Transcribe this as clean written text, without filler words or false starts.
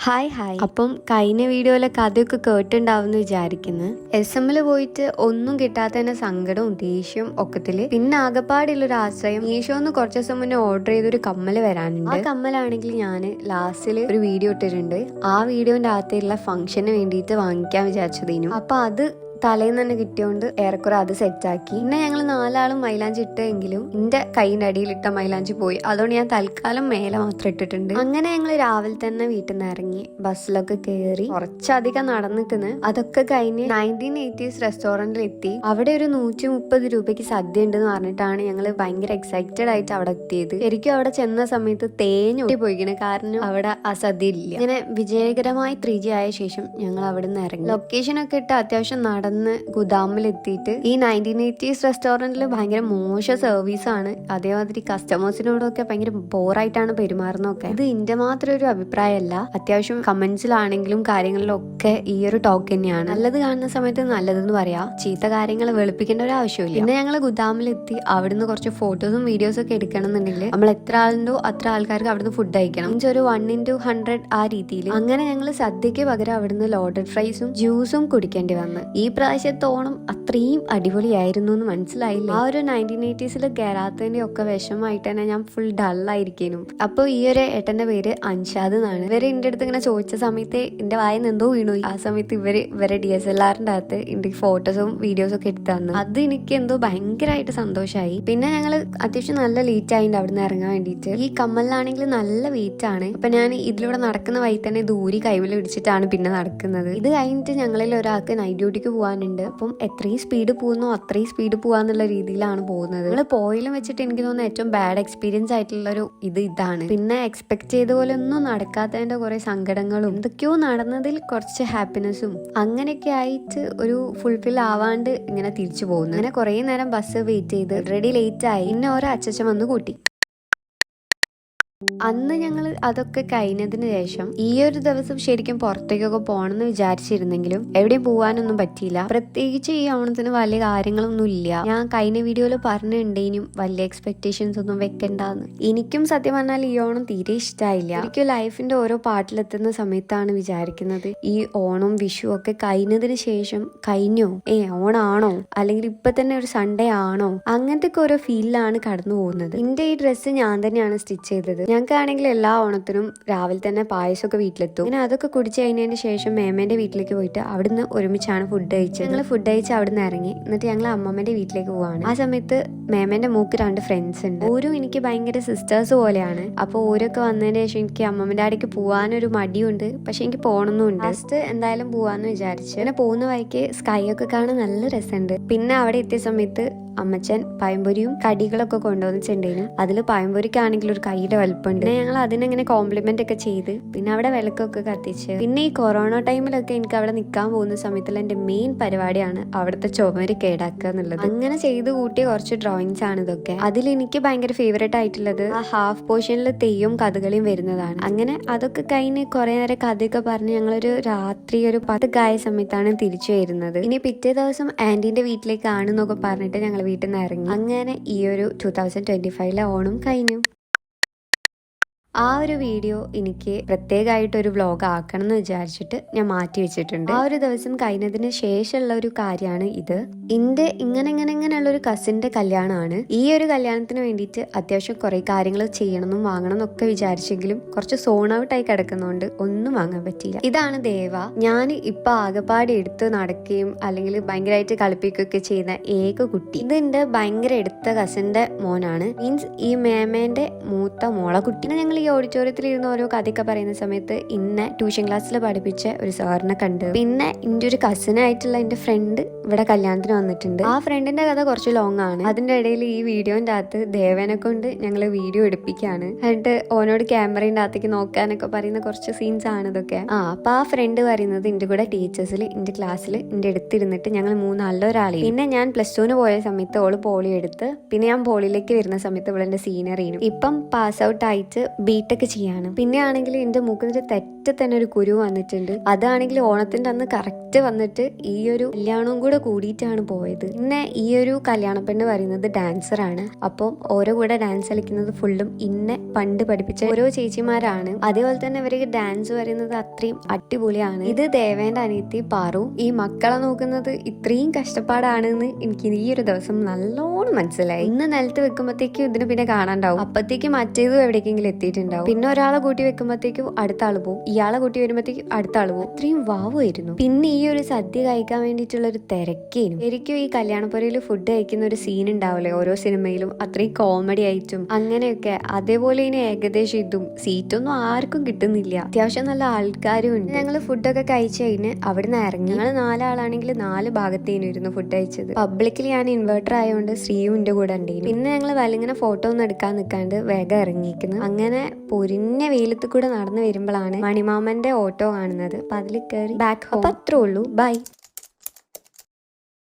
Hi അപ്പം കഴിഞ്ഞ വീഡിയോയിലെ കഥയൊക്കെ കേട്ടുണ്ടാവുമെന്ന് വിചാരിക്കുന്നു. SM പോയിട്ട് ഒന്നും കിട്ടാത്തതിന്റെ സങ്കടവും ദേഷ്യവും ഒക്കത്തില് പിന്നെ ആകപ്പാടുള്ളൊരു ആശ്രയം മീഷോന്ന് കുറച്ച് ദിവസം മുന്നേ ഓർഡർ ചെയ്തൊരു കമ്മല് വരാനുണ്ട്. ആ കമ്മലാണെങ്കിൽ ഞാൻ ലാസ്റ്റില് ഒരു വീഡിയോ ഇട്ടിട്ടുണ്ട്. ആ വീഡിയോന്റെ അകത്തുള്ള ഫംഗ്ഷന് വേണ്ടിയിട്ട് വാങ്ങിക്കാൻ വിചാരിച്ചതേനു. അപ്പൊ അത് തലേന്ന് തന്നെ കിട്ടിയോണ്ട് ഏറെക്കുറെ അത് സെറ്റാക്കി. പിന്നെ ഞങ്ങൾ 4 ആളും മൈലാഞ്ചി ഇട്ടെങ്കിലും എന്റെ കൈയിന്റെ അടിയിൽ ഇട്ട മൈലാഞ്ചി പോയി. അതുകൊണ്ട് ഞാൻ തൽക്കാലം മേലെ മാത്രം ഇട്ടിട്ടുണ്ട്. അങ്ങനെ ഞങ്ങൾ രാവിലെ തന്നെ വീട്ടിൽ നിന്ന് ഇറങ്ങി ബസ്സിലൊക്കെ കയറി കുറച്ചധികം നടന്നിക്കുന്നു. അതൊക്കെ കഴിഞ്ഞ് 1980s റെസ്റ്റോറന്റിൽ എത്തി. അവിടെ ഒരു 130 രൂപയ്ക്ക് സദ്യ ഉണ്ടെന്ന് പറഞ്ഞിട്ടാണ് ഞങ്ങൾ ഭയങ്കര എക്സൈറ്റഡ് ആയിട്ട് അവിടെ എത്തിയത്. ശരിക്കും അവിടെ ചെന്ന സമയത്ത് തേഞ്ഞൊട്ടി പോയിക്കണ്, കാരണം അവിടെ ആ സദ്യ ഇല്ല. ഇങ്ങനെ വിജയകരമായി 3G ആയ ശേഷം ഞങ്ങൾ അവിടെ നിന്ന് ഇറങ്ങി. ലൊക്കേഷനൊക്കെ ഇട്ട് അത്യാവശ്യം ഗുദാമിൽ എത്തിയിട്ട് ഈ 1980s റെസ്റ്റോറന്റിൽ ഭയങ്കര മോശം സർവീസ് ആണ്. അതേമാതിരി കസ്റ്റമേഴ്സിനോടൊക്കെ ഭയങ്കര ബോറായിട്ടാണ് പെരുമാറുന്നതൊക്കെ. ഇത് എന്റെ മാത്രം ഒരു അഭിപ്രായമല്ല, അത്യാവശ്യം കമന്റ്സിലാണെങ്കിലും കാര്യങ്ങളിലും ഒക്കെ ഈ ഒരു ടോക്ക് തന്നെയാണ്. നല്ലത് കാണുന്ന സമയത്ത് നല്ലതെന്ന് പറയാ, ചീത്ത കാര്യങ്ങൾ വെളുപ്പിക്കേണ്ട ഒരു ആവശ്യമില്ല. പിന്നെ ഞങ്ങൾ ഗുദാമിലെത്തി അവിടുന്ന് കുറച്ച് ഫോട്ടോസും വീഡിയോസും ഒക്കെ എടുക്കണം എന്നുണ്ടെങ്കിൽ നമ്മൾ എത്ര ആളുണ്ടോ അത്ര ആൾക്കാർക്ക് അവിടുന്ന് ഫുഡ് കഴിക്കണം. ഒരു 1:100 ആ രീതിയിൽ. അങ്ങനെ ഞങ്ങൾ സദ്യക്ക് പകരം അവിടുന്ന് ലോഡഡ് ഫ്രൈസും ജ്യൂസും കുടിക്കേണ്ടി വന്നു. ഈ പ്രാവശ്യത്തെ ഓണം അത്രയും അടിപൊളിയായിരുന്നു എന്ന് മനസ്സിലായില്ല. ആ ഒരു 1980s കയറാത്തതിന്റെ ഒക്കെ വിഷമമായിട്ട് തന്നെ ഞാൻ ഫുൾ ഡള്ളായിരിക്കും. അപ്പോൾ ഈ ഒരു ഏട്ടന്റെ പേര് അൻഷാദ് എന്നാണ്. ഇവര് എന്റെ അടുത്ത് ഇങ്ങനെ ചോദിച്ച സമയത്ത് എന്റെ വായന്ന് എന്തോ വീണു. ആ സമയത്ത് ഇവരെ DSLRന്റെ അകത്ത് എന്റെ ഫോട്ടോസും വീഡിയോസും ഒക്കെ എടുത്തു തന്നു. അത് എനിക്ക് എന്തോ ഭയങ്കരമായിട്ട് സന്തോഷമായി. പിന്നെ ഞങ്ങൾ അത്യാവശ്യം നല്ല ലേറ്റ് ആയിട്ട് അവിടുന്ന് ഇറങ്ങാൻ വേണ്ടിയിട്ട്. ഈ കമ്മലിനാണെങ്കിൽ നല്ല വെയിറ്റ് ആണ്. അപ്പൊ ഞാൻ ഇതിലൂടെ നടക്കുന്ന വഴി തന്നെ ദൂരി കൈവിൽ പിടിച്ചിട്ടാണ് പിന്നെ നടക്കുന്നത്. ഇത് കഴിഞ്ഞിട്ട് ഞങ്ങളിൽ ഒരാൾക്ക് നൈറ്റ് ഡ്യൂട്ടിക്ക് പോകാനുണ്ട്. അപ്പം എത്രയും സ്പീഡ് പോകുന്നോ അത്രയും സ്പീഡ് പോവാന്നുള്ള രീതിയിലാണ് പോകുന്നത്. നമ്മൾ പോയിലും വെച്ചിട്ട് എനിക്ക് തോന്നുന്നു ഏറ്റവും ബാഡ് എക്സ്പീരിയൻസ് ആയിട്ടുള്ളൊരു ഇതാണ്. പിന്നെ എക്സ്പെക്ട് ചെയ്ത പോലെ ഒന്നും നടക്കാത്തതിന്റെ കുറെ സങ്കടങ്ങളും എന്തൊക്കെയോ നടന്നതിൽ കുറച്ച് ഹാപ്പിനെസ്സും അങ്ങനെയൊക്കെ ആയിട്ട് ഒരു ഫുൾഫിൽ ആവാണ്ട് ഇങ്ങനെ തിരിച്ചു പോകുന്നു. അങ്ങനെ കുറെ നേരം ബസ് വെയിറ്റ് ചെയ്ത് ഓൾറെഡി ലേറ്റ് ആയി. പിന്നെ ഓരോ അച്ഛൻ വന്ന് കൂട്ടി. അന്ന് ഞങ്ങൾ അതൊക്കെ കഴിഞ്ഞതിന് ശേഷം ഈ ഒരു ദിവസം ശരിക്കും പുറത്തേക്കൊക്കെ പോകണമെന്ന് വിചാരിച്ചിരുന്നെങ്കിലും എവിടെയും പോകാനൊന്നും പറ്റിയില്ല. പ്രത്യേകിച്ച് ഈ ഓണത്തിന് വലിയ കാര്യങ്ങളൊന്നും ഇല്ല. ഞാൻ കഴിഞ്ഞ വീഡിയോയിൽ പറഞ്ഞിട്ടുണ്ടേനും വലിയ എക്സ്പെക്ടേഷൻസ് ഒന്നും വെക്കണ്ടെന്ന്. എനിക്കും സത്യം പറഞ്ഞാൽ ഈ ഓണം തീരെ ഇഷ്ടമായില്ല. എനിക്ക് ലൈഫിന്റെ ഓരോ പാട്ടിലെത്തുന്ന സമയത്താണ് വിചാരിക്കുന്നത് ഈ ഓണം വിഷു ഒക്കെ കഴിഞ്ഞതിന് ശേഷം കഴിഞ്ഞോ, ഓണാണോ, അല്ലെങ്കിൽ ഇപ്പൊ തന്നെ ഒരു സൺഡേ ആണോ, അങ്ങനത്തെ ഓരോ ഫീലിലാണ് കടന്നു പോകുന്നത്. എന്റെ ഈ ഡ്രസ്സ് ഞാൻ തന്നെയാണ് സ്റ്റിച്ച് ചെയ്തത്. ഞങ്ങൾക്കാണെങ്കിൽ എല്ലാ ഓണത്തിനും രാവിലെ തന്നെ പായസമൊക്കെ വീട്ടിലെത്തും. പിന്നെ അതൊക്കെ കുടിച്ചു കഴിഞ്ഞതിന് ശേഷം മേമേന്റെ വീട്ടിലേക്ക് പോയിട്ട് അവിടുന്ന് ഒരുമിച്ചാണ് ഫുഡ് കഴിച്ചത്. ഞങ്ങൾ ഫുഡ് കഴിച്ച് അവിടുന്ന് ഇറങ്ങി. എന്നിട്ട് ഞങ്ങൾ അമ്മമ്മന്റെ വീട്ടിലേക്ക് പോവാണ്. ആ സമയത്ത് മേമേന്റെ മൂക്ക് 2 ഫ്രണ്ട്സ് ഉണ്ട്. ഓരും എനിക്ക് ഭയങ്കര സിസ്റ്റേഴ്സ് പോലെയാണ്. അപ്പൊ ഓരൊക്കെ വന്നതിന് ശേഷം എനിക്ക് അമ്മമ്മന്റെ അവിടേക്ക് പോകാനൊരു മടിയുണ്ട്, പക്ഷെ എനിക്ക് പോകണമെന്നുണ്ട്. ലാസ്റ്റ് എന്തായാലും പോവാന്ന് വിചാരിച്ചു. അങ്ങനെ പോകുന്ന വഴിക്ക് സ്കൈ ഒക്കെ കാണാൻ നല്ല രസമുണ്ട്. പിന്നെ അവിടെ എത്തിയ സമയത്ത് അമ്മച്ചൻ പഴംപൊരിയും കടികളൊക്കെ കൊണ്ടുവന്നിട്ടുണ്ടേനും. അതിൽ പഴംപൊരിക്കാണെങ്കിൽ ഒരു കൈയുടെ വലുപ്പമുണ്ട്. പിന്നെ ഞങ്ങൾ അതിനെങ്ങനെ കോംപ്ലിമെന്റ് ഒക്കെ ചെയ്ത് പിന്നെ അവിടെ വിളക്കൊക്കെ കത്തിച്ച്. പിന്നെ ഈ കൊറോണ ടൈമിലൊക്കെ എനിക്ക് അവിടെ നിൽക്കാൻ പോകുന്ന സമയത്തുള്ള എന്റെ മെയിൻ പരിപാടിയാണ് അവിടുത്തെ ചുമര് കേടാക്കുക എന്നുള്ളത്. അങ്ങനെ ചെയ്ത് കൂട്ടിയ കുറച്ച് ഡ്രോയിങ്സ് ആണ് ഇതൊക്കെ. അതിൽ എനിക്ക് ഭയങ്കര ഫേവറേറ്റ് ആയിട്ടുള്ളത് ആ ഹാഫ് പോർഷനിൽ തെയ്യവും കഥകളിയും വരുന്നതാണ്. അങ്ങനെ അതൊക്കെ കഴിഞ്ഞ് കുറെ നേരം കഥയൊക്കെ പറഞ്ഞ് ഞങ്ങളൊരു രാത്രി ഒരു 10 ആയ സമയത്താണ് തിരിച്ചു വരുന്നത്. ഇനി പിറ്റേ ദിവസം ആന്റീന്റെ വീട്ടിലേക്കാണെന്നൊക്കെ പറഞ്ഞിട്ട് ഞങ്ങൾ വീട്ടിൽ നിന്ന് ഇറങ്ങി. അങ്ങനെ ഈ ഒരു 2025 ഓണം കഴിഞ്ഞു. ആ ഒരു വീഡിയോ എനിക്ക് പ്രത്യേകമായിട്ടൊരു വ്ലോഗ് ആക്കണം എന്ന് വിചാരിച്ചിട്ട് ഞാൻ മാറ്റി വെച്ചിട്ടുണ്ട്. ആ ഒരു ദിവസം കഴിഞ്ഞതിന് ശേഷമുള്ള ഒരു കാര്യമാണ് ഇത്. എന്റെ ഇങ്ങനെയുള്ള ഒരു കസിന്റെ കല്യാണമാണ്. ഈ ഒരു കല്യാണത്തിന് വേണ്ടിയിട്ട് അത്യാവശ്യം കുറെ കാര്യങ്ങൾ ചെയ്യണമെന്നും വാങ്ങണം എന്നൊക്കെ വിചാരിച്ചെങ്കിലും കുറച്ച് സോൺ ഔട്ട് ആയി കിടക്കുന്നതുകൊണ്ട് ഒന്നും വാങ്ങാൻ പറ്റിയില്ല. ഇതാണ് ദേവ. ഞാൻ ഇപ്പൊ ആകെപ്പാടെ എടുത്ത് നടക്കുകയും അല്ലെങ്കിൽ ഭയങ്കരമായിട്ട് കളിപ്പിക്കുകയൊക്കെ ചെയ്യുന്ന ഏക കുട്ടി. ഇത് എന്റെ ഭയങ്കര എടുത്ത കസിന്റെ മോനാണ്. മീൻസ് ഈ മേമേന്റെ മൂത്ത മോളെ കുട്ടി. ഞങ്ങൾ ഈ ഓഡിറ്റോറിയത്തിൽ ഇരുന്ന് ഓരോ കഥയൊക്കെ പറയുന്ന സമയത്ത് ഇന്നെ ട്യൂഷൻ ക്ലാസ്സിൽ പഠിപ്പിച്ച ഒരു സാറിനെ കണ്ടു. പിന്നെ എന്റെ ഒരു കസിനായിട്ടുള്ള എന്റെ ഫ്രണ്ട് ഇവിടെ കല്യാണത്തിന് വന്നിട്ടുണ്ട്. ആ ഫ്രണ്ടിന്റെ കഥ കുറച്ച് ലോങ് ആണ്. അതിന്റെ ഇടയിൽ ഈ വീഡിയോന്റെ അകത്ത് ദേവനെ കൊണ്ട് ഞങ്ങൾ വീഡിയോ എടുപ്പിക്കുകയാണ്. എന്നിട്ട് ഓനോട് ക്യാമറയുടെ അകത്തേക്ക് നോക്കാനൊക്കെ പറയുന്ന കുറച്ച് സീൻസ് ആണ് ഇതൊക്കെ. അപ്പൊ ആ ഫ്രണ്ട് പറയുന്നത് എന്റെ കൂടെ ടീച്ചേഴ്സിൽ എന്റെ ക്ലാസ്സിൽ എന്റെ അടുത്തിരുന്നിട്ട് ഞങ്ങൾ 3 ഒരാളെ. പിന്നെ ഞാൻ +2 പോയ സമയത്ത് ഓള് പോളി എടുത്ത്. പിന്നെ ഞാൻ പോളിയിലേക്ക് വരുന്ന സമയത്ത് ഇവിടെ എന്റെ സീനിയറിനും ഇപ്പം പാസ് ഔട്ട് ആയിട്ട് ബിടെക് ചെയ്യാണ്. പിന്നെ ആണെങ്കിൽ എന്റെ മൂക്കിന് ഒരൊറ്റ തന്നെ ഒരു കുരു വന്നിട്ടുണ്ട്. അതാണെങ്കിൽ ഓണത്തിന്റെ അന്ന് കറക്റ്റ് വന്നിട്ട് ഈ ഒരു കല്യാണവും കൂടെ കൂടിയിട്ടാണ് പോയത്. പിന്നെ ഈ ഒരു കല്യാണ പെണ്ണ് പറയുന്നത് ഡാൻസറാണ്. അപ്പം ഓരോ കൂടെ ഡാൻസ് കളിക്കുന്നത് ഫുള്ളും ഇന്നെ പണ്ട് പഠിപ്പിച്ച ഓരോ ചേച്ചിമാരാണ്. അതേപോലെ തന്നെ ഇവർക്ക് ഡാൻസ് പറയുന്നത് അത്രയും അടിപൊളിയാണ്. ഇത് ദേവേന്റെ അനിയത്തി പാറു. ഈ മക്കളെ നോക്കുന്നത് ഇത്രയും കഷ്ടപ്പാടാണെന്ന് എനിക്ക് ഈ ഒരു ദിവസം നല്ലോണം മനസ്സിലായി. ഇന്ന് നിലത്ത് വെക്കുമ്പോഴത്തേക്കും ഇതിന് പിന്നെ കാണാണ്ടാവും. അപ്പത്തേക്കും മറ്റേതും എവിടേക്കെങ്കിലും എത്തിയിട്ടുണ്ടാവും. പിന്നെ ഒരാളെ കൂട്ടി വെക്കുമ്പോഴത്തേക്കും അടുത്ത ആള് പോകും, ഇയാളെ കൂട്ടി വരുമ്പോഴത്തേക്കും അടുത്ത ആള് പോകും. അത്രയും വാവുമായിരുന്നു. പിന്നെ ഈ ഒരു സദ്യ കഴിക്കാൻ വേണ്ടിയിട്ടുള്ള ഒരു തിരക്കേനും. ശരിക്കും ഈ കല്യാണപ്പുരയിൽ ഫുഡ് കഴിക്കുന്ന ഒരു സീൻ ഉണ്ടാവില്ലേ ഓരോ സിനിമയിലും, അത്രയും കോമഡി ആയിട്ടും അങ്ങനെയൊക്കെ. അതേപോലെ ഇനി ഏകദേശം ഇതും സീറ്റൊന്നും ആർക്കും കിട്ടുന്നില്ല. അത്യാവശ്യം നല്ല ആൾക്കാരും ഉണ്ട്. ഞങ്ങൾ ഫുഡൊക്കെ കഴിച്ചു കഴിഞ്ഞ് അവിടെ നിന്ന് ഇറങ്ങി. ഞങ്ങൾ 4 ആളാണെങ്കിൽ 4 ഭാഗത്തേനായിരുന്നു ഫുഡ് കഴിച്ചത്. പബ്ലിക്കിൽ ഞാൻ ഇൻവെർട്ടർ ആയതുകൊണ്ട് ശ്രീയുവിന്റെ കൂടെ ഉണ്ടായിരുന്നു. പിന്നെ ഞങ്ങൾ വല്ലിങ്ങനെ ഫോട്ടോ ഒന്നും എടുക്കാൻ നിൽക്കാണ്ട് വേഗം ഇറങ്ങിയിരിക്കുന്നു. അങ്ങനെ പൊരിഞ്ഞ വെയിലത്ത് കൂടെ നടന്നു വരുമ്പോഴാണ് മണിമാമന്റെ ഓട്ടോ കാണുന്നത്. അപ്പൊ അതിൽ കയറി ബാക്ക് ഹോം. അപ്പൊ അത്രേ ഉള്ളൂ. ബൈ.